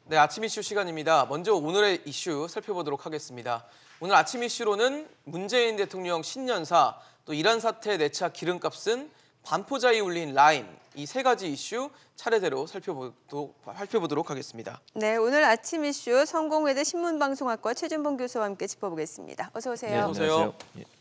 네, 아침 이슈 시간입니다. 먼저 오늘의 이슈 살펴보도록 하겠습니다. 오늘 아침 이슈로는 문재인 대통령 신년사, 또 이란 사태 내차 기름값은 반포자에 울린 라임, 이 세 가지 이슈 차례대로 살펴보도록 하겠습니다. 네, 오늘 아침 이슈 성공회대 신문방송학과 최준봉 교수와 함께 짚어보겠습니다. 어서 오세요. 네, 어서 오세요. 안녕하세요.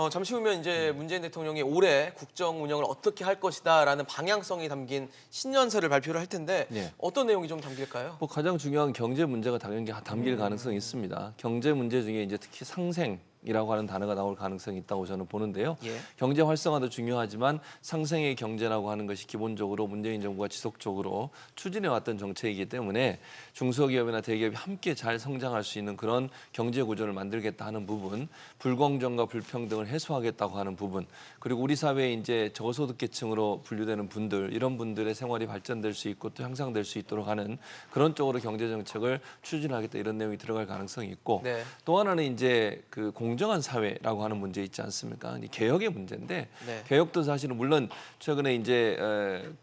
잠시 후면 이제 문재인 대통령이 올해 국정 운영을 어떻게 할 것이다라는 방향성이 담긴 신년사를 발표를 할 텐데 네. 어떤 내용이 좀 담길까요? 뭐 가장 중요한 경제 문제가 당연히 담길 가능성이 있습니다. 경제 문제 중에 이제 특히 상생이라고 하는 단어가 나올 가능성이 있다고 저는 보는데요. 예. 경제 활성화도 중요하지만 상생의 경제라고 하는 것이 기본적으로 문재인 정부가 지속적으로 추진해왔던 정책이기 때문에 중소기업이나 대기업이 함께 잘 성장할 수 있는 그런 경제 구조를 만들겠다 하는 부분, 불공정과 불평등을 해소하겠다고 하는 부분, 그리고 우리 사회에 이제 저소득계층으로 분류되는 분들, 이런 분들의 생활이 발전될 수 있고 또 향상될 수 있도록 하는 그런 쪽으로 경제 정책을 추진하겠다 이런 내용이 들어갈 가능성이 있고 네. 또 하나는 이제 그 공정한 사회라고 하는 문제 있지 않습니까? 이 개혁의 문제인데 네. 개혁도 사실은 물론 최근에 이제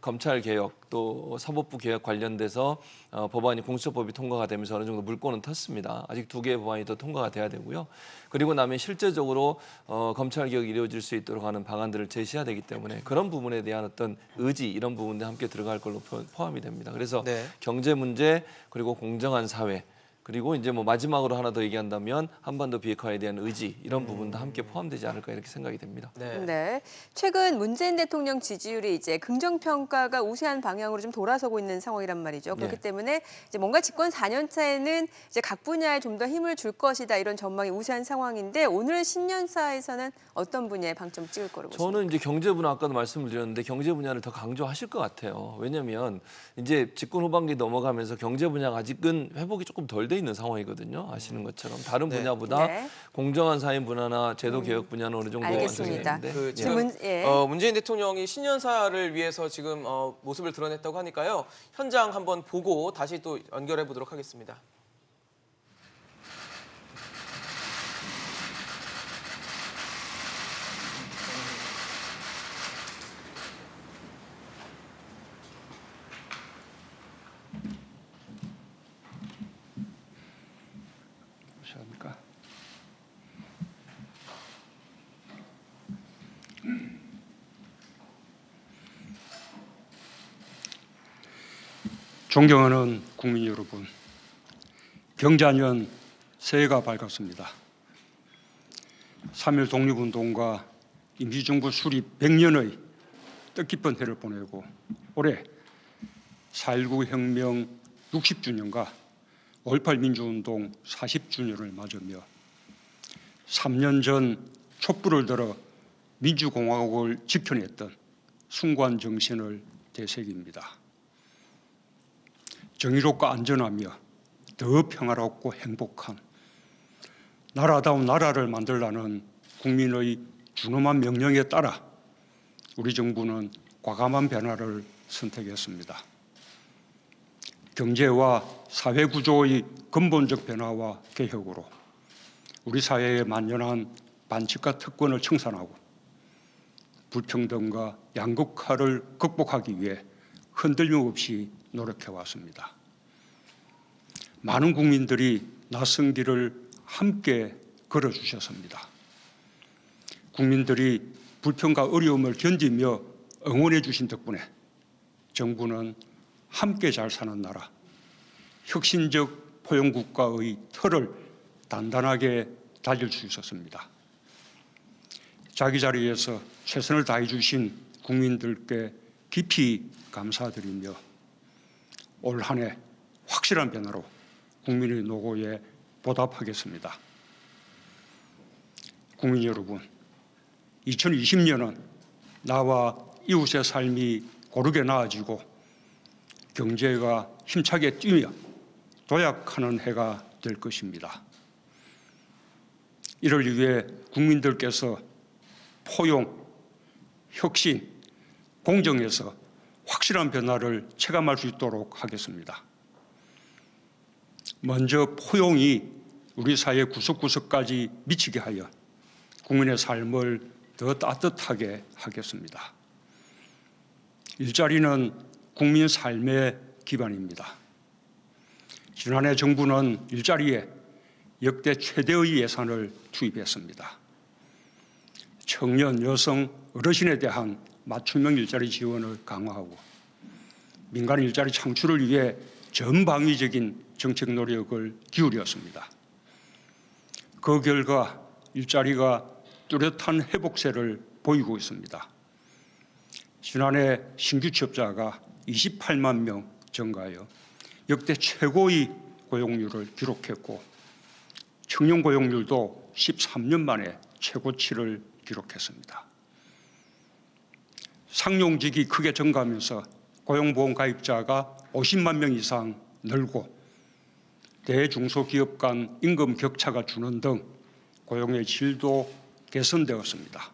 검찰 개혁 또 사법부 개혁 관련돼서 법안이 공수처법이 통과가 되면서 어느 정도 물꼬는 텄습니다. 아직 2개의 법안이 더 통과가 돼야 되고요. 그리고 나면 실제적으로 검찰 개혁이 이루어질 수 있도록 하는 방안들을 제시해야 되기 때문에 그런 부분에 대한 어떤 의지 이런 부분도 함께 들어갈 걸로 포함이 됩니다. 그래서 네. 경제 문제 그리고 공정한 사회 그리고 이제 뭐 마지막으로 하나 더 얘기한다면 한반도 비핵화에 대한 의지 이런 부분도 함께 포함되지 않을까 이렇게 생각이 됩니다. 네. 네, 최근 문재인 대통령 지지율이 이제 긍정평가가 우세한 방향으로 좀 돌아서고 있는 상황이란 말이죠. 그렇기 네. 때문에 이제 뭔가 집권 4년 차에는 이제 각 분야에 좀 더 힘을 줄 것이다 이런 전망이 우세한 상황인데 오늘 신년사에서는 어떤 분야에 방점 찍을 거라고 보십니까? 저는 이제 경제 분야 아까도 말씀을 드렸는데 경제 분야를 더 강조하실 것 같아요. 왜냐하면 이제 집권 후반기 넘어가면서 경제 분야가 아직은 회복이 조금 덜 돼 있는 상황이거든요. 아시는 것처럼 다른 네. 분야보다 네. 공정한 사회 분야나 제도 개혁 분야는 어느 정도 알겠습니다. 완성이 그 됐는데 지금 예. 문재인 대통령이 신년사를 위해서 지금 모습을 드러냈다고 하니까요. 현장 한번 보고 다시 또 연결해 보도록 하겠습니다. 보십니까? 존경하는 국민 여러분, 경자년 새해가 밝았습니다. 3.1 독립운동과 임시정부 수립 100년의 뜻깊은 해를 보내고 올해 4.19 혁명 60주년과 5.18 민주운동 40주년을 맞으며 3년 전 촛불을 들어 민주공화국을 지켜냈던 숭고한 정신을 되새깁니다. 정의롭고 안전하며 더 평화롭고 행복한 나라다운 나라를 만들라는 국민의 준엄한 명령에 따라 우리 정부는 과감한 변화를 선택했습니다. 경제와 사회 구조의 근본적 변화와 개혁으로 우리 사회에 만연한 반칙과 특권을 청산하고 불평등과 양극화를 극복하기 위해 흔들림 없이 노력해 왔습니다. 많은 국민들이 낯선 길을 함께 걸어주셨습니다. 국민들이 불평과 어려움을 견디며 응원해 주신 덕분에 정부는 함께 잘 사는 나라, 혁신적 포용국가의 틀을 단단하게 다질 수 있었습니다. 자기 자리에서 최선을 다해 주신 국민들께 깊이 감사드리며 올 한 해 확실한 변화로 국민의 노고에 보답하겠습니다. 국민 여러분, 2020년은 나와 이웃의 삶이 고르게 나아지고 경제가 힘차게 뛰며 도약하는 해가 될 것입니다. 이를 위해 국민들께서 포용, 혁신, 공정에서 확실한 변화를 체감할 수 있도록 하겠습니다. 먼저 포용이 우리 사회 구석구석까지 미치게 하여 국민의 삶을 더 따뜻하게 하겠습니다. 일자리는 국민 삶의 기반입니다. 지난해 정부는 일자리에 역대 최대의 예산을 투입했습니다. 청년, 여성, 어르신에 대한 맞춤형 일자리 지원을 강화하고 민간 일자리 창출을 위해 전방위적인 정책 노력을 기울였습니다. 그 결과 일자리가 뚜렷한 회복세를 보이고 있습니다. 지난해 신규 취업자가 28만 명 증가하여 역대 최고의 고용률을 기록했고 청년 고용률도 13년 만에 최고치를 기록했습니다. 상용직이 크게 증가하면서 고용보험 가입자가 50만 명 이상 늘고 대중소기업 간 임금 격차가 주는 등 고용의 질도 개선되었습니다.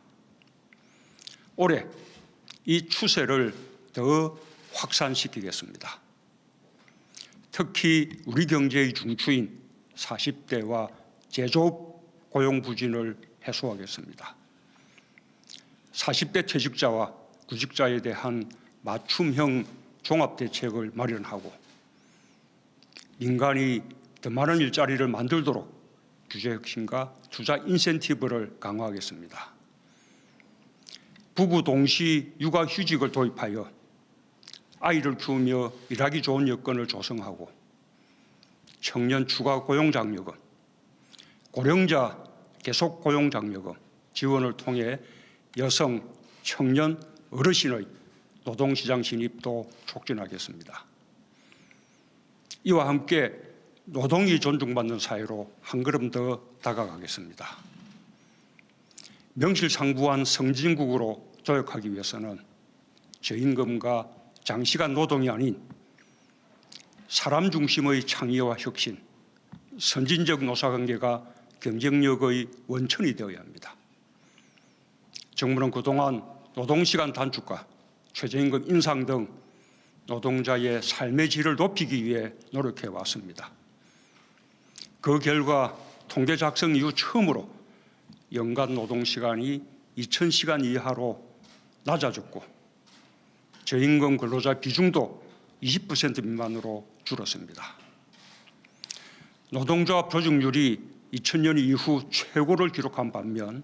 올해 이 추세를 더 확산시키겠습니다. 특히 우리 경제의 중추인 40대와 제조업 고용 부진을 해소하겠습니다. 40대 퇴직자와 구직자에 대한 맞춤형 종합대책을 마련하고 민간이 더 많은 일자리를 만들도록 규제 혁신과 투자 인센티브를 강화하겠습니다. 부부 동시 육아휴직을 도입하여 아이를 키우며 일하기 좋은 여건을 조성하고 청년 추가 고용장려금, 고령자 계속 고용장려금 지원을 통해 여성, 청년, 어르신의 노동시장 진입도 촉진하겠습니다. 이와 함께 노동이 존중받는 사회로 한 걸음 더 다가가겠습니다. 명실상부한 선진국으로 도약하기 위해서는 저임금과 장시간 노동이 아닌 사람 중심의 창의와 혁신, 선진적 노사관계가 경쟁력의 원천이 되어야 합니다. 정부는 그동안 노동시간 단축과 최저임금 인상 등 노동자의 삶의 질을 높이기 위해 노력해 왔습니다. 그 결과 통계 작성 이후 처음으로 연간 노동시간이 2,000시간 이하로 낮아졌고 저임금 근로자 비중도 20% 미만으로 줄었습니다. 노동조합 조직률이 2000년 이후 최고를 기록한 반면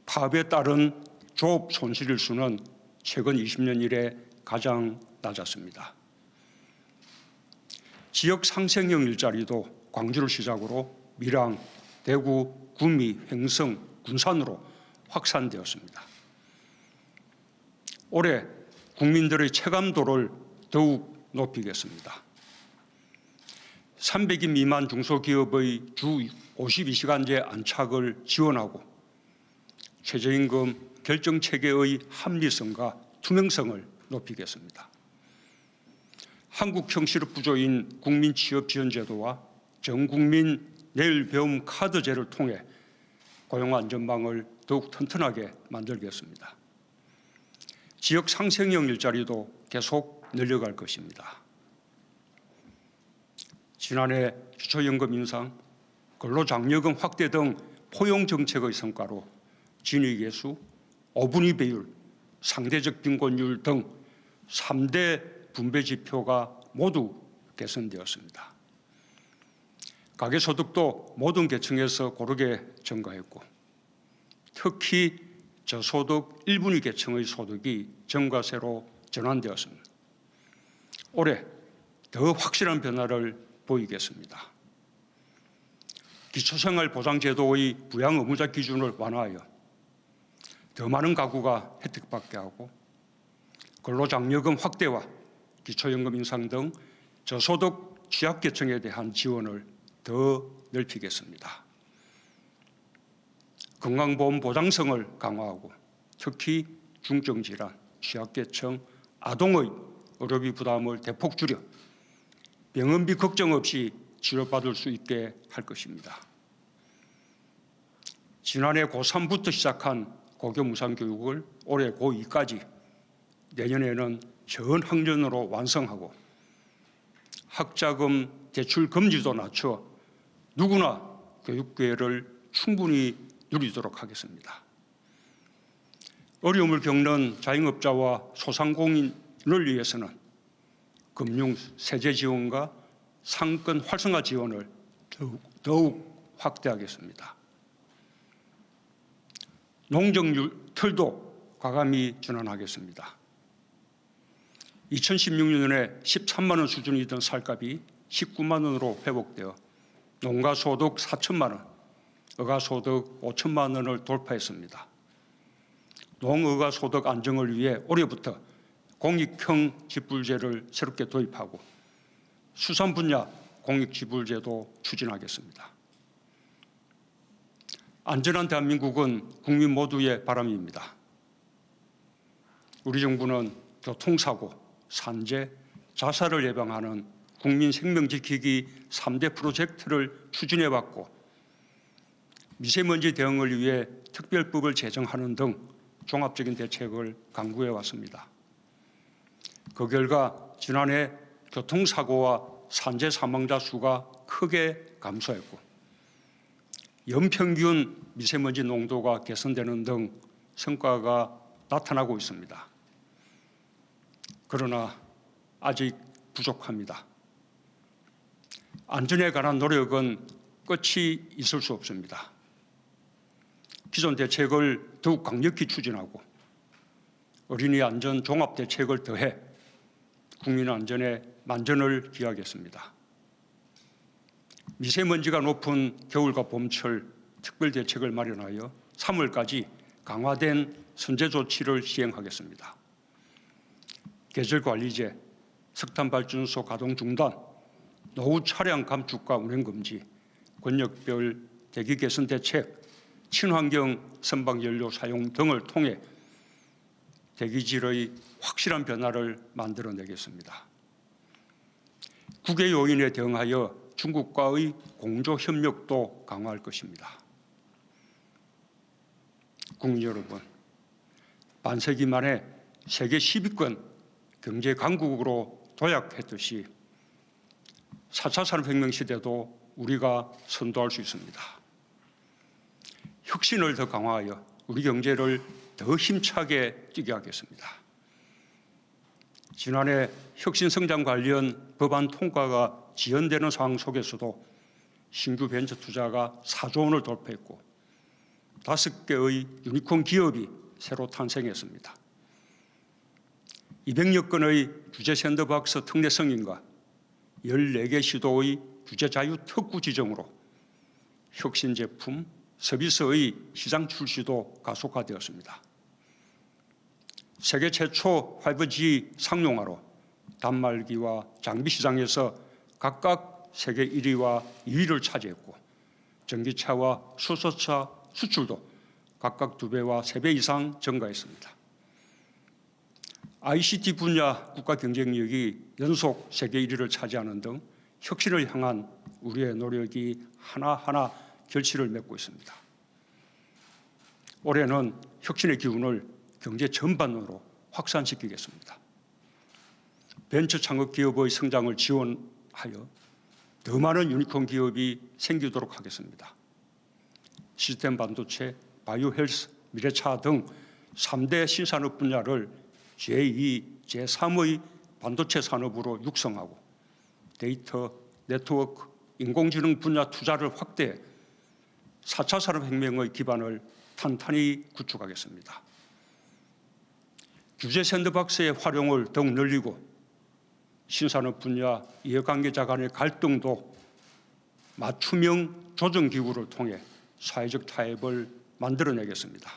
파업에 따른 조업 손실일 수는 최근 20년 이래 가장 낮았습니다. 지역 상생형 일자리도 광주를 시작으로 밀양, 대구, 구미, 횡성, 군산으로 확산되었습니다. 올해 국민들의 체감도를 더욱 높이겠습니다. 300인 미만 중소기업의 주 52시간제 안착을 지원하고 최저임금 결정체계의 합리성과 투명성을 높이겠습니다. 한국 형식의 구조인 국민취업지원제도와 전국민 내일배움 카드제를 통해 고용안전망을 더욱 튼튼하게 만들겠습니다. 지역 상생형 일자리도 계속 늘려갈 것입니다. 지난해 기초연금 인상, 근로장려금 확대 등 포용정책의 성과로 진위계수, 어분위 배율, 상대적 빈곤율 등 3대 분배 지표가 모두 개선되었습니다. 가계소득도 모든 계층에서 고르게 증가했고 특히 저소득 1분위 계층의 소득이 정가세로 전환되었습니다. 올해 더 확실한 변화를 보이겠습니다. 기초생활보장제도의 부양 의무자 기준을 완화하여 더 많은 가구가 혜택받게 하고 근로장려금 확대와 기초연금 인상 등 저소득 취약계층에 대한 지원을 더 넓히겠습니다. 건강보험 보장성을 강화하고 특히 중증질환, 취약계층, 아동의 의료비 부담을 대폭 줄여 병원비 걱정 없이 치료받을 수 있게 할 것입니다. 지난해 고3부터 시작한 고교 무상교육을 올해 고2까지 내년에는 전 학년으로 완성하고 학자금 대출 금지도 낮춰 누구나 교육 기회를 충분히 누리도록 하겠습니다. 어려움을 겪는 자영업자와 소상공인을 위해서는 금융 세제 지원과 상권 활성화 지원을 더욱 확대하겠습니다. 농정률 틀도 과감히 전환하겠습니다. 2016년에 13만 원 수준이던 쌀값이 19만 원으로 회복되어 농가소득 4천만 원, 어가소득 5천만 원을 돌파했습니다. 농어가소득 안정을 위해 올해부터 공익형 지불제를 새롭게 도입하고 수산 분야 공익지불제도 추진하겠습니다. 안전한 대한민국은 국민 모두의 바람입니다. 우리 정부는 교통사고, 산재, 자살을 예방하는 국민 생명 지키기 3대 프로젝트를 추진해왔고 미세먼지 대응을 위해 특별법을 제정하는 등 종합적인 대책을 강구해왔습니다. 그 결과 지난해 교통사고와 산재 사망자 수가 크게 감소했고 연평균 미세먼지 농도가 개선되는 등 성과가 나타나고 있습니다. 그러나 아직 부족합니다. 안전에 관한 노력은 끝이 있을 수 없습니다. 기존 대책을 더욱 강력히 추진하고 어린이 안전 종합 대책을 더해 국민 안전에 만전을 기하겠습니다. 미세먼지가 높은 겨울과 봄철 특별 대책을 마련하여 3월까지 강화된 선제 조치를 시행하겠습니다. 계절관리제, 석탄발전소 가동 중단, 노후 차량 감축과 운행 금지, 권역별 대기 개선 대책, 친환경 선박연료 사용 등을 통해 대기질의 확실한 변화를 만들어내겠습니다. 국외 요인에 대응하여 중국과의 공조 협력도 강화할 것입니다. 국민 여러분, 반세기 만에 세계 10위권 경제 강국으로 도약했듯이 4차 산업혁명 시대도 우리가 선도할 수 있습니다. 혁신을 더 강화하여 우리 경제를 더 힘차게 뛰게 하겠습니다. 지난해 혁신 성장 관련 법안 통과가 지연되는 상황 속에서도 신규 벤처 투자가 4조 원을 돌파했고 5개의 유니콘 기업이 새로 탄생했습니다. 200여 건의 규제 샌드박스 특례 승인과 14개 시도의 규제 자유 특구 지정으로 혁신 제품, 서비스의 시장 출시도 가속화되었습니다. 세계 최초 5G 상용화로 단말기와 장비 시장에서 각각 세계 1위와 2위를 차지했고 전기차와 수소차 수출도 각각 2배와 3배 이상 증가했습니다. ICT 분야 국가 경쟁력이 연속 세계 1위를 차지하는 등 혁신을 향한 우리의 노력이 하나하나 결실을 맺고 있습니다. 올해는 혁신의 기운을 경제 전반으로 확산시키겠습니다. 벤처 창업 기업의 성장을 지원하여 더 많은 유니콘 기업이 생기도록 하겠습니다. 시스템 반도체, 바이오 헬스, 미래차 등 3대 신산업 분야를 제2, 제3의 반도체 산업으로 육성하고 데이터, 네트워크, 인공지능 분야 투자를 확대해 4차 산업혁명의 기반을 탄탄히 구축하겠습니다. 규제 샌드박스의 활용을 더욱 늘리고 신산업 분야 이해관계자 간의 갈등도 맞춤형 조정기구를 통해 사회적 타협을 만들어내겠습니다.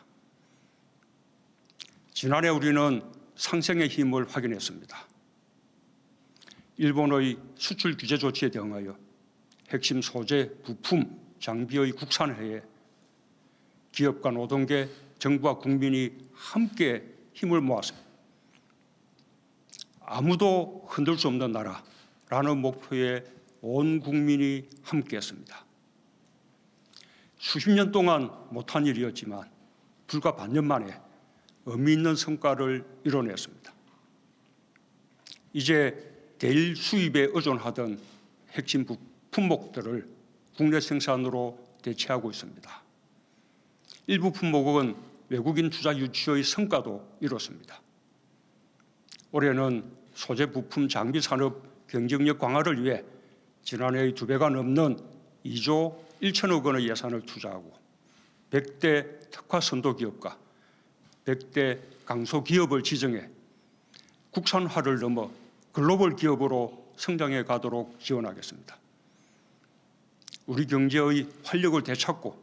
지난해 우리는 상생의 힘을 확인했습니다. 일본의 수출 규제 조치에 대응하여 핵심 소재, 부품, 장비의 국산화에 기업과 노동계, 정부와 국민이 함께 힘을 모았습니다. 아무도 흔들 수 없는 나라라는 목표에 온 국민이 함께했습니다. 수십 년 동안 못한 일이었지만 불과 반년 만에 의미 있는 성과를 이뤄냈습니다. 이제 대일 수입에 의존하던 핵심 품목들을 국내 생산으로 대체하고 있습니다. 일부 품목은 외국인 투자 유치의 성과도 이뤘습니다. 올해는 소재 부품 장비 산업 경쟁력 강화를 위해 지난해의 2배가 넘는 2조 1천억 원의 예산을 투자하고 100대 특화 선도 기업과 100대 강소 기업을 지정해 국산화를 넘어 글로벌 기업으로 성장해 가도록 지원하겠습니다. 우리 경제의 활력을 되찾고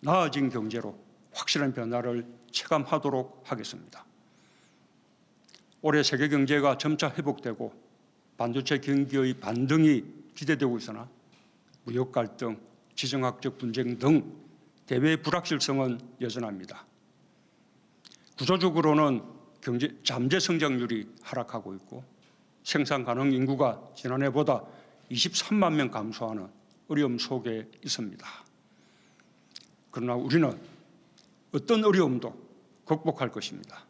나아진 경제로 확실한 변화를 체감하도록 하겠습니다. 올해 세계 경제가 점차 회복되고 반도체 경기의 반등이 기대되고 있으나 무역 갈등, 지정학적 분쟁 등 대외 불확실성은 여전합니다. 구조적으로는 잠재 성장률이 하락하고 있고 생산 가능 인구가 지난해보다 23만 명 감소하는 어려움 속에 있습니다. 그러나 우리는 어떤 어려움도 극복할 것입니다.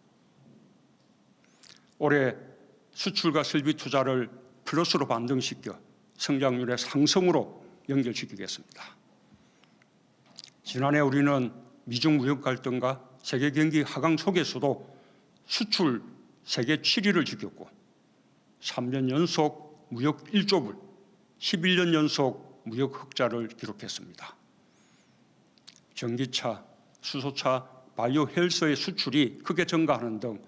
올해 수출과 설비 투자를 플러스로 반등시켜 성장률의 상승으로 연결시키겠습니다. 지난해 우리는 미중 무역 갈등과 세계 경기 하강 속에서도 수출 세계 7위를 지켰고 3년 연속 무역 1조 불, 11년 연속 무역 흑자를 기록했습니다. 전기차, 수소차, 바이오 헬스의 수출이 크게 증가하는 등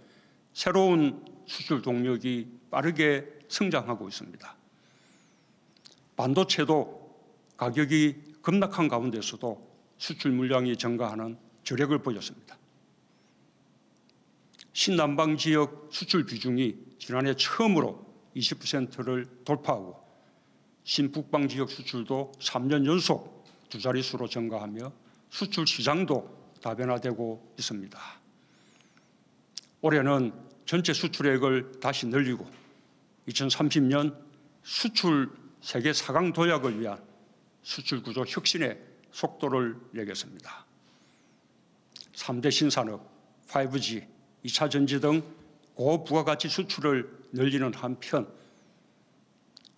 새로운 수출 동력이 빠르게 성장하고 있습니다. 반도체도 가격이 급락한 가운데서도 수출 물량이 증가하는 저력을 보였습니다. 신남방 지역 수출 비중이 지난해 처음으로 20%를 돌파하고 신북방 지역 수출도 3년 연속 두 자릿수로 증가하며 수출 시장도 다변화되고 있습니다. 올해는 전체 수출액을 다시 늘리고 2030년 수출 세계 4강 도약을 위한 수출 구조 혁신의 속도를 내겠습니다. 3대 신산업, 5G, 2차 전지 등 고부가가치 수출을 늘리는 한편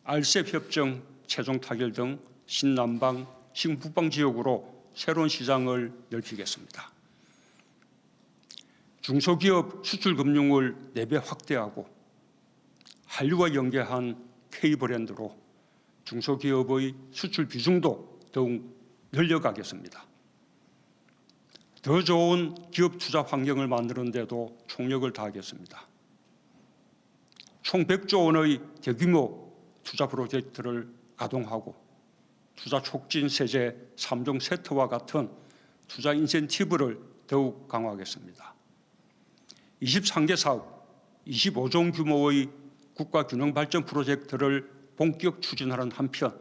RCEP 협정 최종 타결 등 신남방, 신북방 지역으로 새로운 시장을 넓히겠습니다. 중소기업 수출금융을 4배 확대하고 한류와 연계한 K브랜드로 중소기업의 수출 비중도 더욱 늘려가겠습니다. 더 좋은 기업 투자 환경을 만드는 데도 총력을 다하겠습니다. 총 100조 원의 대규모 투자 프로젝트를 가동하고 투자 촉진 세제 3종 세트와 같은 투자 인센티브를 더욱 강화하겠습니다. 23개 사업, 25종 규모의 국가 균형 발전 프로젝트를 본격 추진하는 한편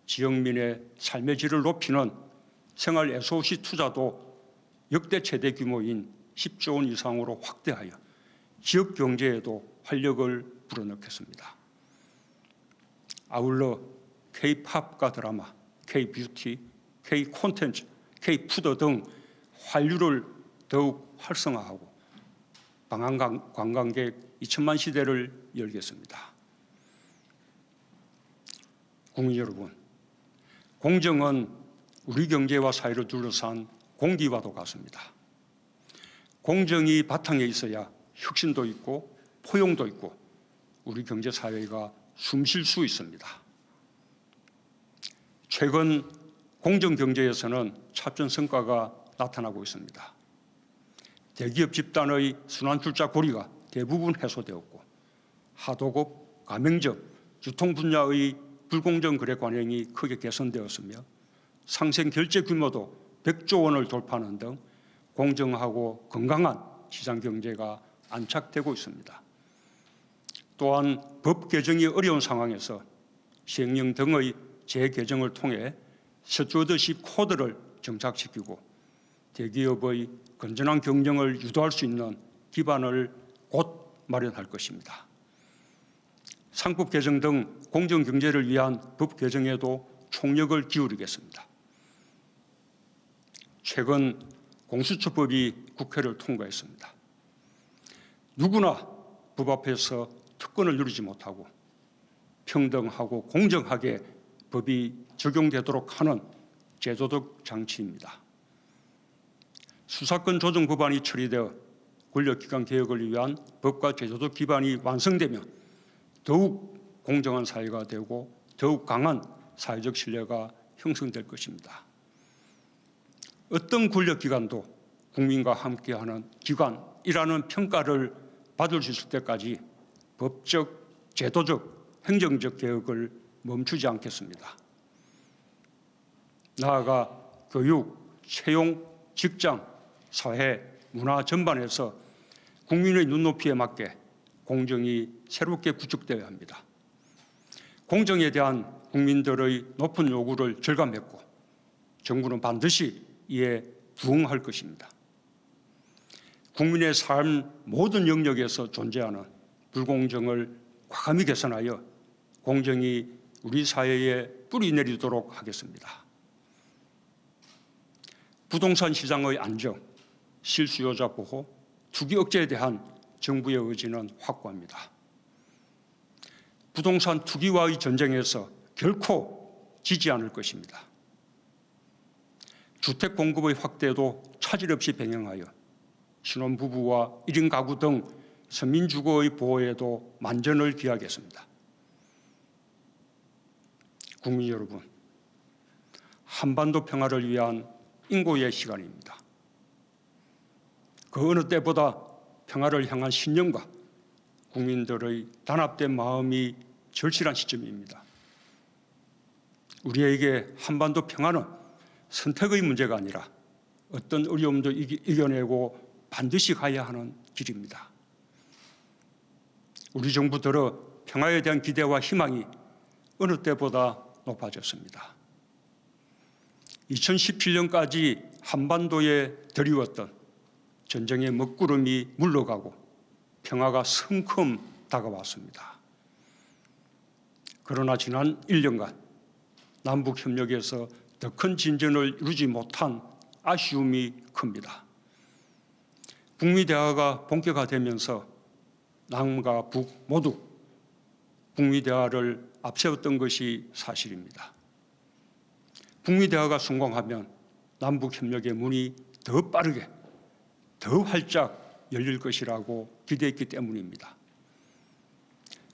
지역민의 삶의 질을 높이는 생활 SOC 투자도 역대 최대 규모인 10조 원 이상으로 확대하여 지역 경제에도 활력을 불어넣겠습니다. 아울러 K-팝과 드라마, K-뷰티, K-콘텐츠, K-푸드 등 한류를 더욱 활성화하고 방한 관광객 2천만 시대를 열겠습니다. 국민 여러분, 공정은 우리 경제와 사회를 둘러싼 공기와도 같습니다. 공정이 바탕에 있어야 혁신도 있고 포용도 있고 우리 경제 사회가 숨 쉴 수 있습니다. 최근 공정 경제에서는 차별 성과가 나타나고 있습니다. 대기업 집단의 순환 출자 고리가 대부분 해소되었고 하도급, 가맹점, 유통 분야의 불공정 거래 관행이 크게 개선되었으며 상생 결제 규모도 100조 원을 돌파하는 등 공정하고 건강한 시장 경제가 안착되고 있습니다. 또한 법 개정이 어려운 상황에서 시행령 등의 재개정을 통해 스튜어드십 코드를 정착시키고 대기업의 건전한 경영을 유도할 수 있는 기반을 곧 마련할 것입니다. 상법 개정 등 공정 경제를 위한 법 개정에도 총력을 기울이겠습니다. 최근 공수처법이 국회를 통과했습니다. 누구나 법 앞에서 특권을 누리지 못하고 평등하고 공정하게 법이 적용되도록 하는 제도적 장치입니다. 수사권 조정 법안이 처리되어 권력기관 개혁을 위한 법과 제도적 기반이 완성되면 더욱 공정한 사회가 되고 더욱 강한 사회적 신뢰가 형성될 것입니다. 어떤 권력기관도 국민과 함께하는 기관이라는 평가를 받을 수 있을 때까지 법적, 제도적, 행정적 개혁을 멈추지 않겠습니다. 나아가 교육, 채용, 직장, 사회, 문화 전반에서 국민의 눈높이에 맞게 공정이 새롭게 구축되어야 합니다. 공정에 대한 국민들의 높은 요구를 절감했고 정부는 반드시 이에 부응할 것입니다. 국민의 삶 모든 영역에서 존재하는 불공정을 과감히 개선하여 공정이 우리 사회에 뿌리 내리도록 하겠습니다. 부동산 시장의 안정, 실수요자 보호, 투기 억제에 대한 정부의 의지는 확고합니다. 부동산 투기와의 전쟁에서 결코 지지 않을 것입니다. 주택 공급의 확대도 차질 없이 병행하여 신혼부부와 1인 가구 등 서민주거의 보호에도 만전을 기하겠습니다. 국민 여러분, 한반도 평화를 위한 인고의 시간입니다. 그 어느 때보다 평화를 향한 신념과 국민들의 단합된 마음이 절실한 시점입니다. 우리에게 한반도 평화는 선택의 문제가 아니라 어떤 어려움도 이겨내고 반드시 가야 하는 길입니다. 우리 정부 들어 평화에 대한 기대와 희망이 어느 때보다 높아졌습니다. 2017년까지 한반도에 드리웠던 전쟁의 먹구름이 물러가고 평화가 성큼 다가왔습니다. 그러나 지난 1년간 남북협력에서 더 큰 진전을 이루지 못한 아쉬움이 큽니다. 북미 대화가 본격화되면서 남과 북 모두 북미 대화를 앞세웠던 것이 사실입니다. 북미 대화가 성공하면 남북 협력의 문이 더 빠르게, 더 활짝 열릴 것이라고 기대했기 때문입니다.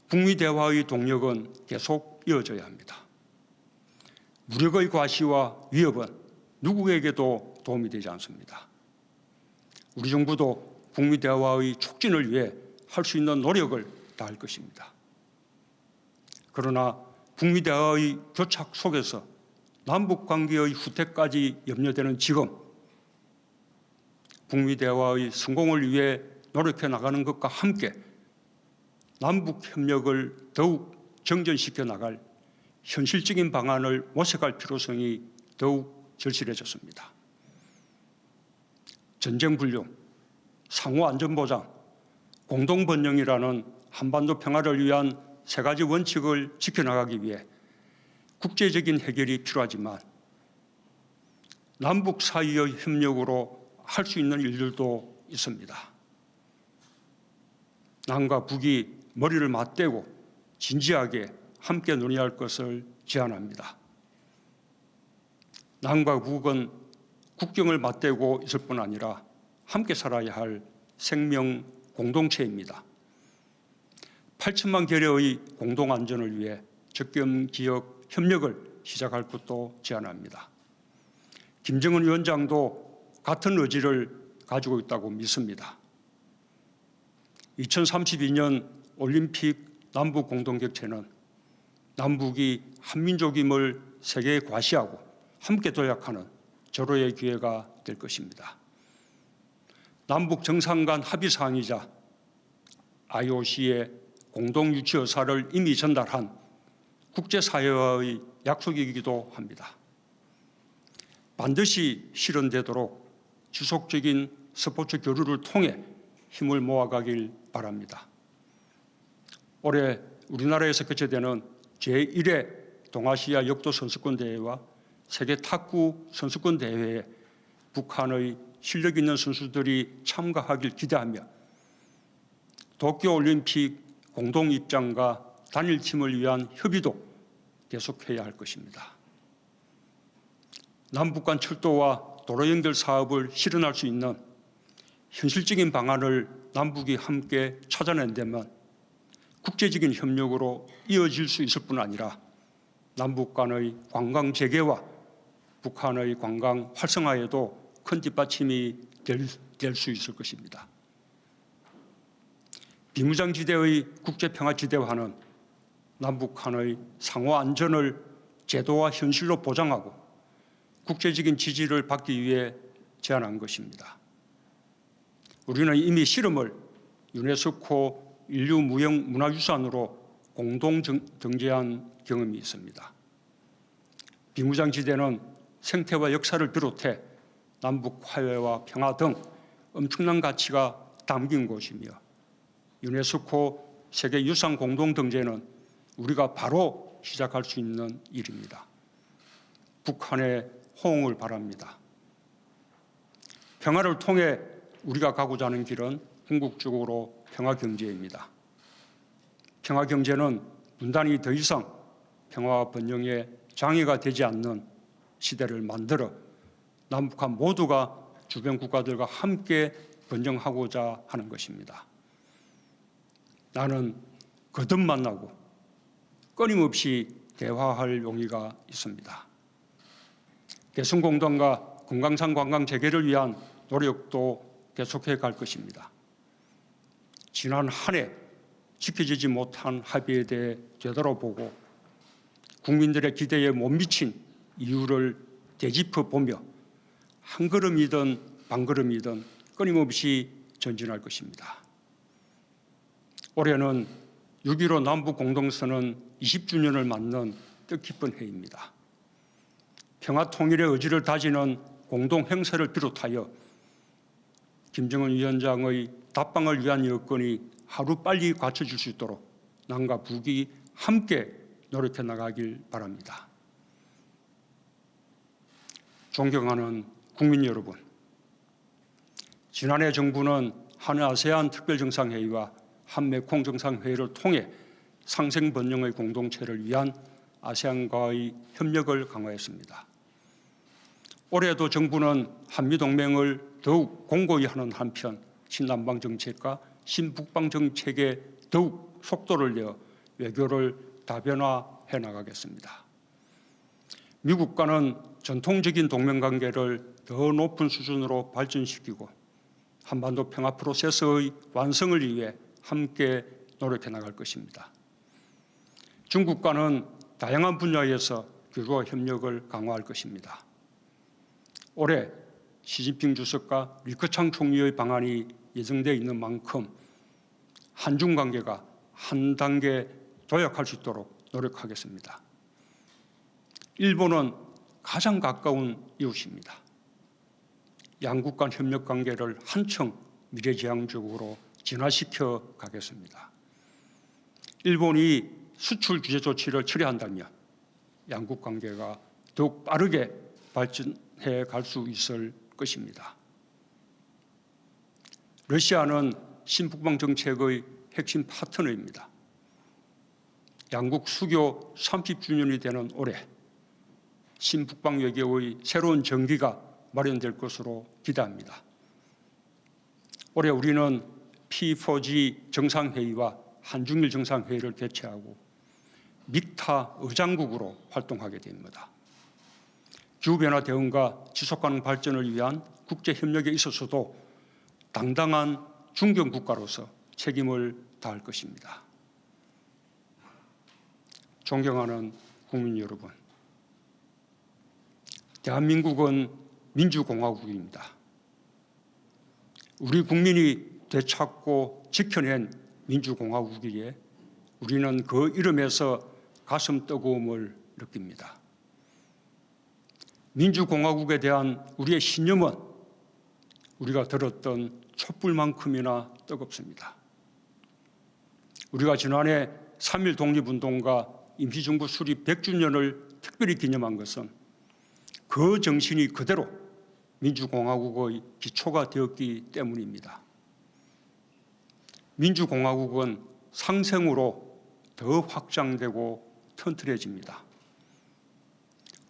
북미 대화의 동력은 계속 이어져야 합니다. 무력의 과시와 위협은 누구에게도 도움이 되지 않습니다. 우리 정부도 북미 대화의 촉진을 위해 할 수 있는 노력을 다할 것입니다. 그러나 북미 대화의 교착 속에서 남북 관계의 후퇴까지 염려되는 지금 북미 대화의 성공을 위해 노력해 나가는 것과 함께 남북 협력을 더욱 정전시켜 나갈 현실적인 방안을 모색할 필요성이 더욱 절실해졌습니다. 전쟁 불능, 상호 안전 보장, 공동 번영이라는 한반도 평화를 위한 세 가지 원칙을 지켜나가기 위해 국제적인 해결이 필요하지만 남북 사이의 협력으로 할 수 있는 일들도 있습니다. 남과 북이 머리를 맞대고 진지하게 함께 논의할 것을 제안합니다. 남과 북은 국경을 맞대고 있을 뿐 아니라 함께 살아야 할 생명 공동체입니다. 8천만 계려의 공동 안전을 위해 접경 지역 협력을 시작할 것도 제안합니다. 김정은 위원장도 같은 의지를 가지고 있다고 믿습니다. 2032년 올림픽 남북 공동격체는 남북이 한민족임을 세계에 과시하고 함께 도약하는 절호의 기회가 될 것입니다. 남북 정상 간 합의사항이자 IOC의 공동 유치 의사를 이미 전달한 국제사회와의 약속이기도 합니다. 반드시 실현되도록 지속적인 스포츠 교류를 통해 힘을 모아가길 바랍니다. 올해 우리나라에서 개최되는 제1회 동아시아 역도 선수권 대회와 세계 탁구 선수권 대회에 북한의 실력 있는 선수들이 참가하길 기대하며 도쿄올림픽 공동 입장과 단일팀을 위한 협의도 계속해야 할 것입니다. 남북 간 철도와 도로 연결 사업을 실현할 수 있는 현실적인 방안을 남북이 함께 찾아낸다면 국제적인 협력으로 이어질 수 있을 뿐 아니라 남북 간의 관광 재개와 북한의 관광 활성화에도 큰 뒷받침이 될 수 있을 것입니다. 비무장지대의 국제평화지대화는 남북한의 상호 안전을 제도와 현실로 보장하고 국제적인 지지를 받기 위해 제안한 것입니다. 우리는 이미 실험을 유네스코 인류무형문화유산으로 공동 등재한 경험이 있습니다. 비무장지대는 생태와 역사를 비롯해 남북 화해와 평화 등 엄청난 가치가 담긴 곳이며 유네스코 세계유산 공동 등재는 우리가 바로 시작할 수 있는 일입니다. 북한의 호응을 바랍니다. 평화를 통해 우리가 가고자 하는 길은 궁극적으로 평화경제입니다. 평화경제는 분단이 더 이상 평화와 번영에 장애가 되지 않는 시대를 만들어 남북한 모두가 주변 국가들과 함께 번영하고자 하는 것입니다. 나는 거듭 만나고 끊임없이 대화할 용의가 있습니다. 개성공단과 금강산 관광 재개를 위한 노력도 계속해 갈 것입니다. 지난 한 해 지켜지지 못한 합의에 대해 되돌아보고 국민들의 기대에 못 미친 이유를 되짚어 보며 한 걸음이든 반 걸음이든 끊임없이 전진할 것입니다. 올해는 6.15 남북 공동선언 20주년을 맞는 뜻깊은 해입니다. 평화 통일의 의지를 다지는 공동 행사를 비롯하여 김정은 위원장의 답방을 위한 여건이 하루빨리 갖춰질 수 있도록 남과 북이 함께 노력해 나가길 바랍니다. 존경하는 국민 여러분, 지난해 정부는 한아세안 특별정상회의와 한메콩 정상회의를 통해 상생번영의 공동체를 위한 아세안과의 협력을 강화했습니다. 올해도 정부는 한미동맹을 더욱 공고히 하는 한편 신남방 정책과 신북방 정책에 더욱 속도를 내어 외교를 다변화해 나가겠습니다. 미국과는 전통적인 동맹관계를 더 높은 수준으로 발전시키고 한반도 평화 프로세스의 완성을 위해 함께 노력해 나갈 것입니다. 중국과는 다양한 분야에서 교류와 협력을 강화할 것입니다. 올해 시진핑 주석과 리커창 총리의 방한이 예정되어 있는 만큼 한중 관계가 한 단계 도약할 수 있도록 노력하겠습니다. 일본은 가장 가까운 이웃입니다. 양국 간 협력 관계를 한층 미래지향적으로 진화시켜 가겠습니다. 일본이 수출 규제 조치를 철회한다면 양국 관계가 더욱 빠르게 발전해 갈 수 있을 것입니다. 러시아는 신북방 정책의 핵심 파트너입니다. 양국 수교 30주년이 되는 올해 신북방 외교의 새로운 전기가 마련될 것으로 기대합니다. 올해 우리는 P4G 정상회의와 한중일 정상회의를 개최하고 믹타 의장국으로 활동하게 됩니다. 기후변화 대응과 지속가능 발전을 위한 국제협력에 있어서도 당당한 중견국가로서 책임을 다할 것입니다. 존경하는 국민 여러분, 대한민국은 민주공화국입니다. 우리 국민이 되찾고 지켜낸 민주공화국이기에 우리는 그 이름에서 가슴 뜨거움을 느낍니다. 민주공화국에 대한 우리의 신념은 우리가 들었던 촛불만큼이나 뜨겁습니다. 우리가 지난해 3.1 독립운동과 임시정부 수립 100주년을 특별히 기념한 것은 그 정신이 그대로 민주공화국의 기초가 되었기 때문입니다. 민주공화국은 상생으로 더 확장되고 튼튼해집니다.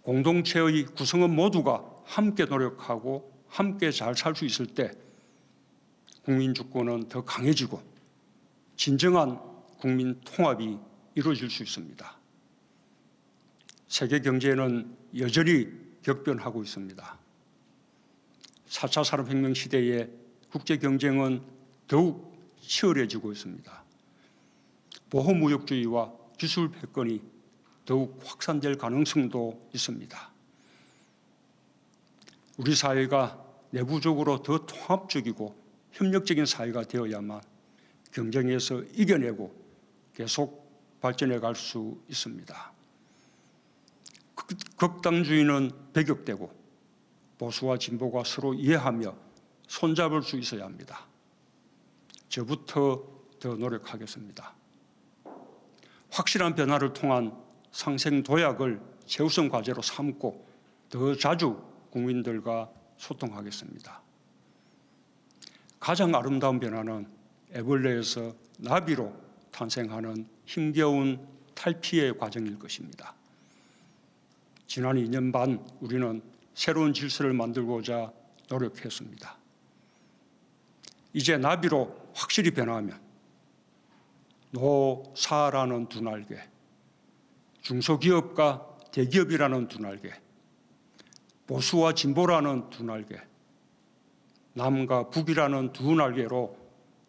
공동체의 구성원 모두가 함께 노력하고 함께 잘 살 수 있을 때 국민주권은 더 강해지고 진정한 국민 통합이 이루어질 수 있습니다. 세계 경제는 여전히 격변하고 있습니다. 4차 산업혁명 시대에 국제 경쟁은 더욱 치열해지고 있습니다. 보호무역주의와 기술 패권이 더욱 확산될 가능성도 있습니다. 우리 사회가 내부적으로 더 통합적이고 협력적인 사회가 되어야만 경쟁에서 이겨내고 계속 발전해 갈 수 있습니다. 극단주의는 배격되고 보수와 진보가 서로 이해하며 손잡을 수 있어야 합니다. 저부터 더 노력하겠습니다. 확실한 변화를 통한 상생 도약을 최우선 과제로 삼고 더 자주 국민들과 소통하겠습니다. 가장 아름다운 변화는 애벌레에서 나비로 탄생하는 힘겨운 탈피의 과정일 것입니다. 지난 2년 반 우리는 새로운 질서를 만들고자 노력했습니다. 이제 나비로 확실히 변화하면 노사라는 두 날개, 중소기업과 대기업이라는 두 날개, 보수와 진보라는 두 날개, 남과 북이라는 두 날개로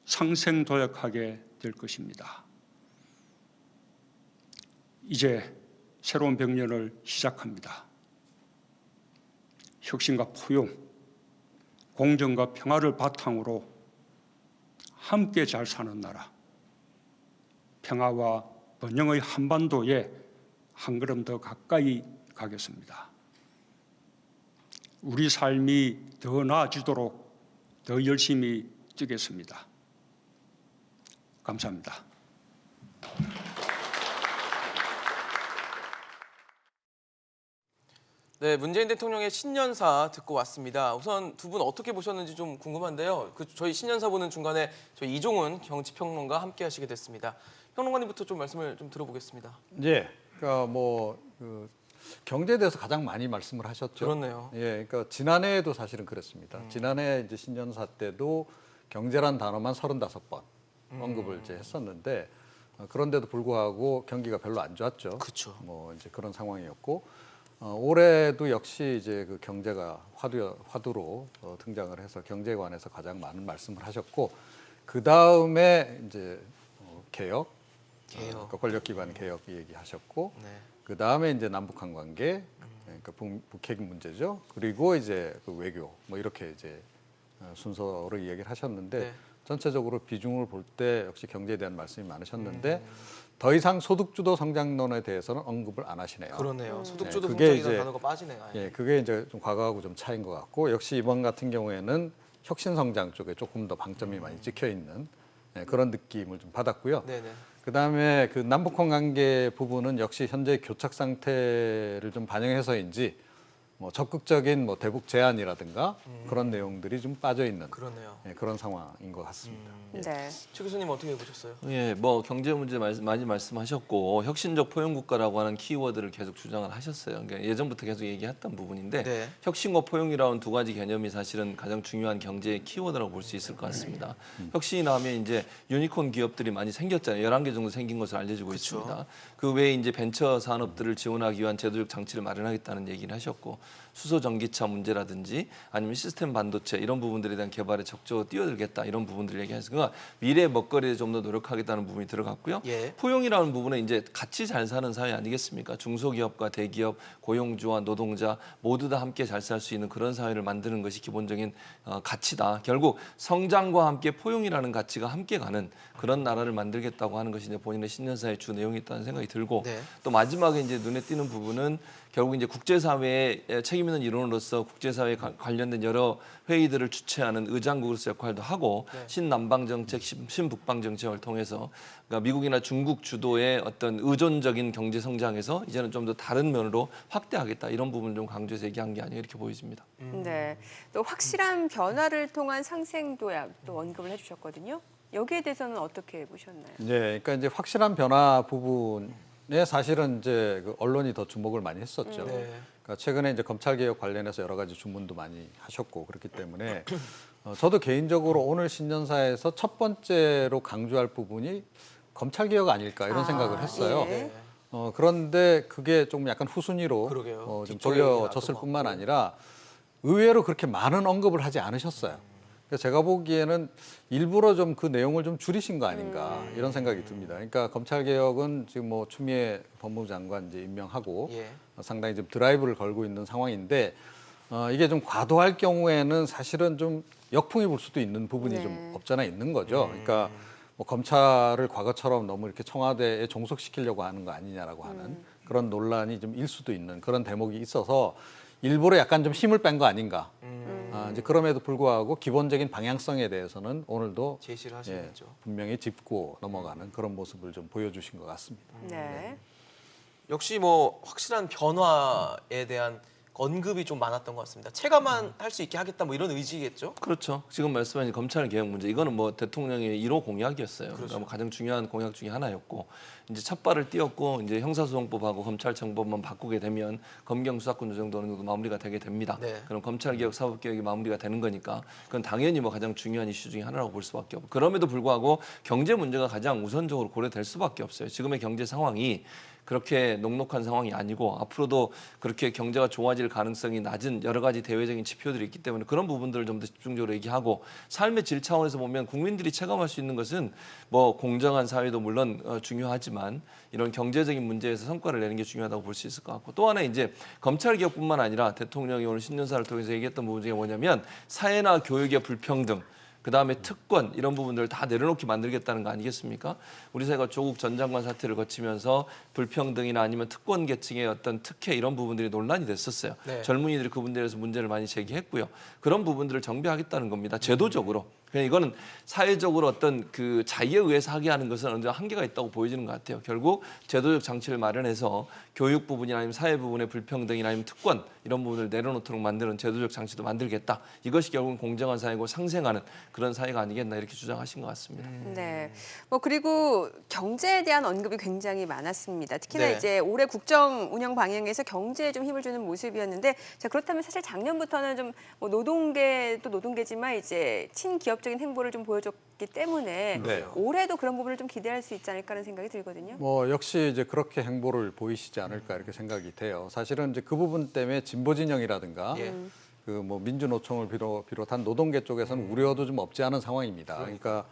상생도약하게 될 것입니다. 이제 새로운 100년을 시작합니다. 혁신과 포용, 공정과 평화를 바탕으로 함께 잘 사는 나라, 평화와 번영의 한반도에 한 걸음 더 가까이 가겠습니다. 우리 삶이 더 나아지도록 더 열심히 뛰겠습니다. 감사합니다. 네, 문재인 대통령의 신년사 듣고 왔습니다. 우선 두 분 어떻게 보셨는지 좀 궁금한데요. 저희 신년사 보는 중간에 저희 이종훈 정치평론가 함께 하시게 됐습니다. 평론가님부터 좀 말씀을 좀 들어보겠습니다. 예, 그러니까 경제에 대해서 가장 많이 말씀을 하셨죠. 그렇네요. 예, 그러니까 지난해에도 사실은 그랬습니다. 지난해 이제 신년사 때도 경제란 단어만 35번 언급을 이제 했었는데 그런데도 불구하고 경기가 별로 안 좋았죠. 그렇죠. 뭐 이제 그런 상황이었고 올해도 역시 이제 그 경제가 화두로 등장을 해서 경제에 관해서 가장 많은 말씀을 하셨고 그 다음에 이제 개혁, 그러니까 권력기관 개혁 얘기하셨고 네. 그 다음에 이제 남북한 관계, 그러니까 북핵 문제죠. 그리고 이제 그 외교 뭐 이렇게 이제 순서로 얘기를 하셨는데 네. 전체적으로 비중을 볼 때 역시 경제에 대한 말씀이 많으셨는데 더 이상 소득주도 성장론에 대해서는 언급을 안 하시네요. 그러네요. 소득주도 네, 그게 성장이라는 이제- 단어가 빠지네요. 아예. 예, 그게 이제 좀 과거하고 좀 차이인 것 같고 역시 이번 같은 경우에는 혁신성장 쪽에 조금 더 방점이 많이 찍혀 있는 그런 느낌을 좀 받았고요. 네네. 그다음에 그 남북한 관계 부분은 역시 현재 교착 상태를 좀 반영해서인지 뭐 적극적인 뭐 대북 제안이라든가 그런 내용들이 좀 빠져 있는 그러네요. 그런 상황인 것 같습니다. 네. 최 교수님 어떻게 보셨어요? 예, 뭐 경제 문제 많이 말씀하셨고 혁신적 포용 국가라고 하는 키워드를 계속 주장을 하셨어요. 그러니까 예전부터 계속 얘기했던 부분인데 네. 혁신과 포용이라는 두 가지 개념이 사실은 가장 중요한 경제의 키워드라고 볼 수 있을 것 같습니다. 혁신이 나오면 이제 유니콘 기업들이 많이 생겼잖아요. 11개 정도 생긴 것으로 알려지고 그쵸. 있습니다. 그 외에 이제 벤처 산업들을 지원하기 위한 제도적 장치를 마련하겠다는 얘기를 하셨고 수소 전기차 문제라든지 아니면 시스템 반도체 이런 부분들에 대한 개발에 적극적으로 뛰어들겠다 이런 부분들을 얘기하시니까 미래 먹거리에 좀 더 노력하겠다는 부분이 들어갔고요. 예. 포용이라는 부분은 이제 같이 잘 사는 사회 아니겠습니까? 중소기업과 대기업, 고용주와 노동자 모두 다 함께 잘 살 수 있는 그런 사회를 만드는 것이 기본적인 가치다. 결국 성장과 함께 포용이라는 가치가 함께 가는 그런 나라를 만들겠다고 하는 것이 이제 본인의 신년사의 주 내용이었다는 생각이 들고 네. 또 마지막에 이제 눈에 띄는 부분은 결국 이제 국제사회에 책임 있는 일원으로서 국제사회에 관련된 여러 회의들을 주최하는 의장국으로서 역할도 하고 네. 신남방 정책, 신북방 정책을 통해서 그러니까 미국이나 중국 주도의 어떤 의존적인 경제 성장에서 이제는 좀 더 다른 면으로 확대하겠다 이런 부분을 좀 강조해서 얘기한 게 아니에요 이렇게 보여집니다. 네. 또 확실한 변화를 통한 상생도약 또 언급을 해주셨거든요. 여기에 대해서는 어떻게 보셨나요? 네, 그러니까 이제 확실한 변화 부분에 사실은 이제 그 언론이 더 주목을 많이 했었죠. 네. 그러니까 최근에 이제 검찰 개혁 관련해서 여러 가지 주문도 많이 하셨고 그렇기 때문에 저도 개인적으로 오늘 신년사에서 첫 번째로 강조할 부분이 검찰 개혁 아닐까 이런 생각을 했어요. 예. 그런데 그게 좀 약간 후순위로 그러게요. 좀 뒤쪽에 돌려졌을 놔둔 뿐만 것 아니라 의외로 그렇게 많은 언급을 하지 않으셨어요. 그래서 제가 보기에는 일부러 좀 그 내용을 좀 줄이신 거 아닌가 이런 생각이 듭니다. 그러니까 검찰 개혁은 지금 뭐 추미애 법무부 장관 이제 임명하고 예. 상당히 좀 드라이브를 걸고 있는 상황인데 이게 좀 과도할 경우에는 사실은 좀 역풍이 불 수도 있는 부분이 네. 좀 없잖아 있는 거죠. 그러니까 뭐 검찰을 과거처럼 너무 이렇게 청와대에 종속시키려고 하는 거 아니냐라고 하는 그런 논란이 좀 일 수도 있는 그런 대목이 있어서 일부러 약간 좀 힘을 뺀 거 아닌가. 이제 그럼에도 불구하고 기본적인 방향성에 대해서는 오늘도 제시를 하시겠죠. 분명히 짚고 넘어가는 그런 모습을 좀 보여주신 것 같습니다. 네. 역시 뭐 확실한 변화에 대한 언급이 좀 많았던 것 같습니다. 체감만 할 수 있게 하겠다 뭐 이런 의지겠죠? 그렇죠. 지금 말씀하신 검찰 개혁 문제 이거는 뭐 대통령의 1호 공약이었어요. 그러니까 뭐 가장 중요한 공약 중에 하나였고 이제 첫 발을 띄었고 이제 형사소송법하고 검찰청법만 바꾸게 되면 검경 수사권 조정도 어느 정도 마무리가 되게 됩니다. 네. 그럼 검찰 개혁, 사법 개혁이 마무리가 되는 거니까 그건 당연히 뭐 가장 중요한 이슈 중에 하나라고 볼 수밖에 없고 그럼에도 불구하고 경제 문제가 가장 우선적으로 고려될 수밖에 없어요. 지금의 경제 상황이 그렇게 녹록한 상황이 아니고 앞으로도 그렇게 경제가 좋아질 가능성이 낮은 여러 가지 대외적인 지표들이 있기 때문에 그런 부분들을 좀 더 집중적으로 얘기하고 삶의 질 차원에서 보면 국민들이 체감할 수 있는 것은 뭐 공정한 사회도 물론 중요하지만 이런 경제적인 문제에서 성과를 내는 게 중요하다고 볼 수 있을 것 같고 또 하나 이제 검찰 개혁뿐만 아니라 대통령이 오늘 신년사를 통해서 얘기했던 부분 중에 뭐냐면 사회나 교육의 불평등 그다음에 특권 이런 부분들을 다 내려놓게 만들겠다는 거 아니겠습니까? 우리 사회가 조국 전 장관 사태를 거치면서 불평등이나 아니면 특권 계층의 어떤 특혜 이런 부분들이 논란이 됐었어요. 네. 젊은이들이 그 부분들에서 문제를 많이 제기했고요. 그런 부분들을 정비하겠다는 겁니다. 제도적으로. 그냥 이거는 사회적으로 어떤 그 자의에 의해서 하게 하는 것은 어느 정도 한계가 있다고 보여지는 것 같아요. 결국 제도적 장치를 마련해서 교육 부분이나 아니면 사회 부분의 불평등이나 아니면 특권 이런 부분을 내려놓도록 만드는 제도적 장치도 만들겠다. 이것이 결국은 공정한 사회고 상생하는 그런 사회가 아니겠나 이렇게 주장하신 것 같습니다. 네. 뭐 그리고 경제에 대한 언급이 굉장히 많았습니다. 특히나 네. 이제 올해 국정 운영 방향에서 경제에 좀 힘을 주는 모습이었는데 자 그렇다면 사실 작년부터는 좀 뭐 노동계도 노동계지만 이제 친기업적인 행보를 좀 보여줬기 때문에 네. 올해도 그런 부분을 좀 기대할 수 있지 않을까라는 생각이 들거든요. 뭐 역시 이제 그렇게 행보를 보이시지 않을까 이렇게 생각이 돼요. 사실은 이제 그 부분 때문에 진보 진영이라든가 예. 그 뭐 민주노총을 비롯한 노동계 쪽에서는 우려도 좀 없지 않은 상황입니다. 그러니까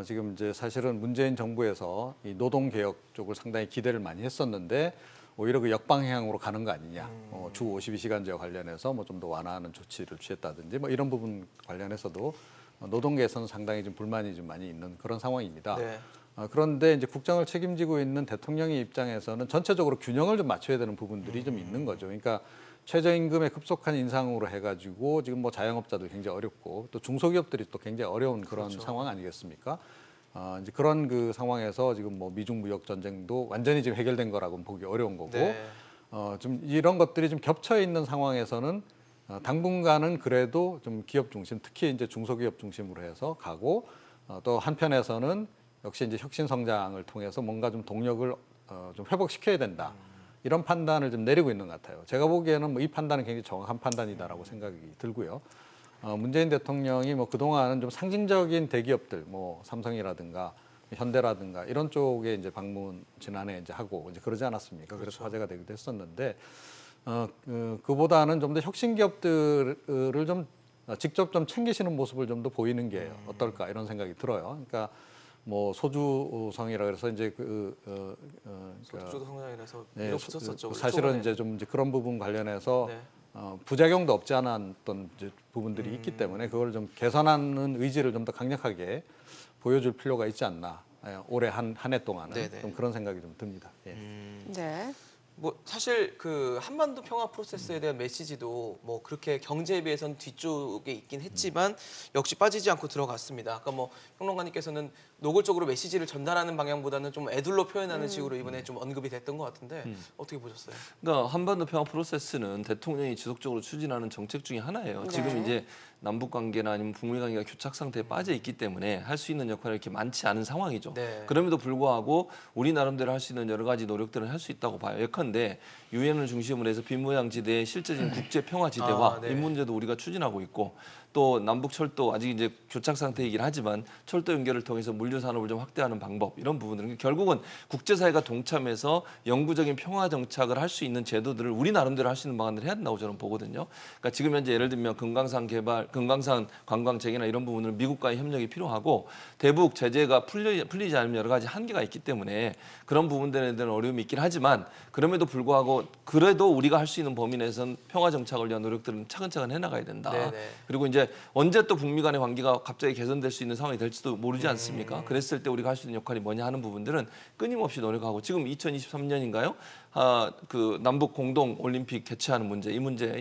지금 이제 사실은 문재인 정부에서 이 노동 개혁 쪽을 상당히 기대를 많이 했었는데 오히려 그 역방향으로 가는 거 아니냐. 주 52시간제와 관련해서 뭐 좀 더 완화하는 조치를 취했다든지 뭐 이런 부분 관련해서도 노동계에서는 상당히 좀 불만이 좀 많이 있는 그런 상황입니다. 네. 그런데 이제 국정을 책임지고 있는 대통령의 입장에서는 전체적으로 균형을 좀 맞춰야 되는 부분들이 좀 있는 거죠. 그러니까 최저임금의 급속한 인상으로 해가지고 지금 뭐 자영업자들 굉장히 어렵고 또 중소기업들이 또 굉장히 어려운 그런 상황 아니겠습니까? 이제 그런 그 상황에서 지금 뭐 미중 무역 전쟁도 완전히 지금 해결된 거라고는 보기 어려운 거고 네. 좀 이런 것들이 좀 겹쳐 있는 상황에서는 당분간은 그래도 좀 기업 중심, 특히 이제 중소기업 중심으로 해서 가고 또 한편에서는 역시 이제 혁신 성장을 통해서 뭔가 좀 동력을 좀 회복시켜야 된다. 이런 판단을 좀 내리고 있는 것 같아요. 제가 보기에는 뭐 이 판단은 굉장히 정확한 판단이다라고 생각이 들고요. 문재인 대통령이 뭐 그동안은 좀 상징적인 대기업들, 뭐 삼성이라든가 현대라든가 이런 쪽에 이제 방문 지난해 이제 하고 이제 그러지 않았습니까? 그래서 화제가 되기도 했었는데 그보다는 좀 더 혁신 기업들을 좀 직접 좀 챙기시는 모습을 좀 더 보이는 게 어떨까 이런 생각이 들어요. 그러니까 뭐 소주성이라 그래서 이제 소득주도 성장이라서 네, 밀어붙였었죠. 사실은 이제 좀 이제 그런 부분 관련해서 네. 부작용도 없지 않았던 이제 부분들이 있기 때문에 그걸 좀 개선하는 의지를 좀 더 강력하게 보여줄 필요가 있지 않나. 올해 한 해 동안은 네네. 좀 그런 생각이 좀 듭니다. 예. 네. 뭐 사실 그 한반도 평화 프로세스에 대한 메시지도 뭐 그렇게 경제에 비해서는 뒤쪽에 있긴 했지만 역시 빠지지 않고 들어갔습니다. 아까 뭐 평론가님께서는 노골적으로 메시지를 전달하는 방향보다는 좀 애둘러 표현하는 식으로 이번에 좀 언급이 됐던 것 같은데 어떻게 보셨어요? 그러니까 한반도 평화 프로세스는 대통령이 지속적으로 추진하는 정책 중에 하나예요. 네. 지금 이제 남북 관계나 아니면 북미 관계가 교착 상태에 빠져 있기 때문에 할 수 있는 역할이 이렇게 많지 않은 상황이죠. 네. 그럼에도 불구하고 우리 나름대로 할 수 있는 여러 가지 노력들을 할 수 있다고 봐요. 예컨대 유엔을 중심으로 해서 빈무장지대의 실제적인 국제 평화지대화 네. 이 문제도 우리가 추진하고 있고 또 남북 철도 아직 이제 교착 상태이긴 하지만 철도 연결을 통해서 물류 산업을 좀 확대하는 방법 이런 부분들은 결국은 국제사회가 동참해서 영구적인 평화 정착을 할 수 있는 제도들을 우리 나름대로 할 수 있는 방안을 해야 된다고 저는 보거든요. 그러니까 지금 현재 예를 들면 금강산 개발, 금강산 관광 재개나 이런 부분은 미국과의 협력이 필요하고 대북 제재가 풀리지 않으면 여러 가지 한계가 있기 때문에 그런 부분들에 대한 어려움이 있긴 하지만 그럼에도 불구하고 그래도 우리가 할 수 있는 범위 내에서는 평화 정착을 위한 노력들은 차근차근 해나가야 된다. 네네. 그리고 이제 언제 또 북미 간의 관계가 갑자기 개선될 수 있는 상황이 될지도 모르지 않습니까? 그랬을 때 우리가 할 수 있는 역할이 뭐냐 하는 부분들은 끊임없이 노력하고 지금 2023년인가요? 그 남북 공동 올림픽 개최하는 문제, 이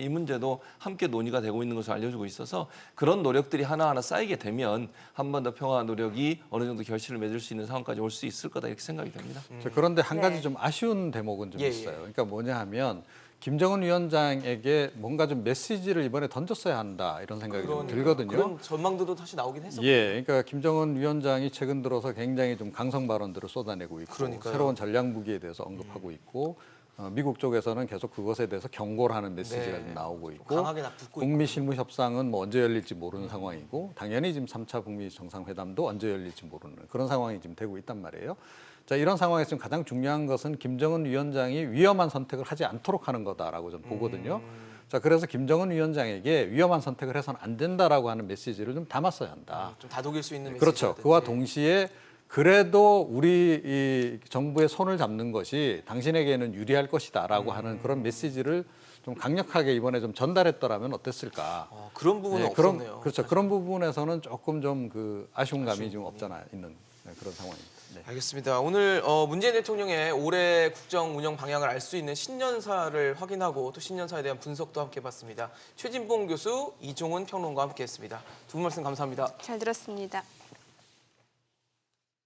문제도 함께 논의가 되고 있는 것으로 알려지고 있어서 그런 노력들이 하나하나 쌓이게 되면 한 번 더 평화 노력이 어느 정도 결실을 맺을 수 있는 상황까지 올 수 있을 거다 이렇게 생각이 됩니다. 그런데 한 가지 네. 좀 아쉬운 대목은 좀 예, 있어요. 그러니까 뭐냐 하면 김정은 위원장에게 뭔가 좀 메시지를 이번에 던졌어야 한다 이런 생각이 좀 들거든요. 그런 전망들도 다시 나오긴 했었고. 예, 그러니까 김정은 위원장이 최근 들어서 굉장히 좀 강성 발언들을 쏟아내고 있고 그러니까요. 새로운 전략 무기에 대해서 언급하고 있고 미국 쪽에서는 계속 그것에 대해서 경고를 하는 메시지가 네. 좀 나오고 있고 강하게 붙고 북미 실무 협상은 뭐 언제 열릴지 모르는 상황이고 당연히 지금 3차 북미 정상회담도 언제 열릴지 모르는 그런 상황이 지금 되고 있단 말이에요. 자, 이런 상황에서 지금 가장 중요한 것은 김정은 위원장이 위험한 선택을 하지 않도록 하는 거다라고 저는 보거든요. 자, 그래서 김정은 위원장에게 위험한 선택을 해서는 안 된다라고 하는 메시지를 좀 담았어야 한다. 좀 다독일 수 있는 그렇죠. 메시지라든지. 그와 동시에 그래도 우리 이 정부의 손을 잡는 것이 당신에게는 유리할 것이다라고 하는 그런 메시지를 좀 강력하게 이번에 좀 전달했더라면 어땠을까? 그런 부분은 네, 없었네요. 그렇죠. 그런 부분에서는 조금 좀 그 아쉬운 감이 좀 없잖아 있는 그런 상황입니다. 네. 알겠습니다. 오늘 문재인 대통령의 올해 국정 운영 방향을 알 수 있는 신년사를 확인하고 또 신년사에 대한 분석도 함께 봤습니다. 최진봉 교수, 이종훈 평론가와 함께했습니다. 두 분 말씀 감사합니다. 잘 들었습니다.